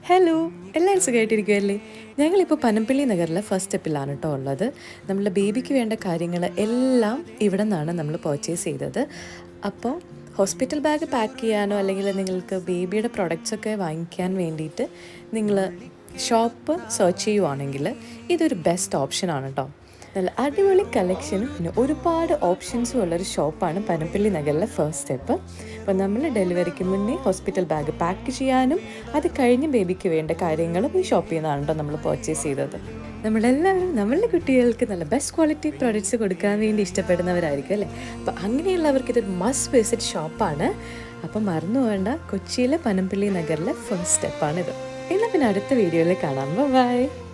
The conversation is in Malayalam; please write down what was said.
ഹലോ, എല്ലാവരും സുഖമായിട്ടിരിക്കുമല്ലേ? ഞങ്ങളിപ്പോൾ പനമ്പള്ളി നഗറിലെ ഫസ്റ്റ് സ്റ്റെപ്പിലാണ് കേട്ടോ ഉള്ളത്. നമ്മളെ ബേബിക്ക് വേണ്ട കാര്യങ്ങൾ എല്ലാം ഇവിടെ നിന്നാണ് നമ്മൾ പർച്ചേസ് ചെയ്തത്. അപ്പോൾ ഹോസ്പിറ്റൽ ബാഗ് പാക്ക് ചെയ്യാനോ അല്ലെങ്കിൽ നിങ്ങൾക്ക് ബേബിയുടെ പ്രൊഡക്ട്സൊക്കെ വാങ്ങിക്കാൻ വേണ്ടിയിട്ട് നിങ്ങൾ ഷോപ്പ് സെർച്ച് ചെയ്യുവാണെങ്കിൽ ഇതൊരു ബെസ്റ്റ് ഓപ്ഷനാണ് കേട്ടോ. നല്ല അടിപൊളി കളക്ഷനും പിന്നെ ഒരുപാട് ഓപ്ഷൻസും ഉള്ളൊരു ഷോപ്പാണ് പനമ്പള്ളി നഗറിലെ ഫസ്റ്റ് സ്റ്റെപ്പ്. അപ്പോൾ നമ്മൾ ഡെലിവറിക്ക് മുന്നേ ഹോസ്പിറ്റൽ ബാഗ് പാക്ക് ചെയ്യാനും അത് കഴിഞ്ഞ് ബേബിക്ക് വേണ്ട കാര്യങ്ങളും ഈ ഷോപ്പിൽ നിന്നാണ് കേട്ടോ നമ്മൾ പർച്ചേസ് ചെയ്തത്. നമ്മളെല്ലാവരും നമ്മളുടെ കുട്ടികൾക്ക് നല്ല ബെസ്റ്റ് ക്വാളിറ്റി പ്രോഡക്റ്റ്സ് കൊടുക്കാൻ വേണ്ടി ഇഷ്ടപ്പെടുന്നവരായിരിക്കും അല്ലേ? അപ്പോൾ അങ്ങനെയുള്ളവർക്ക് ഇതൊരു മസ്റ്റ് വിസിറ്റ് ഷോപ്പാണ്. അപ്പം മറന്നു പോകേണ്ട, കൊച്ചിയിലെ പനമ്പള്ളി നഗറിലെ ഫസ്റ്റ് സ്റ്റെപ്പാണിത്. എന്നാൽ പിന്നെ അടുത്ത വീഡിയോയിൽ കാണാം. ബൈ.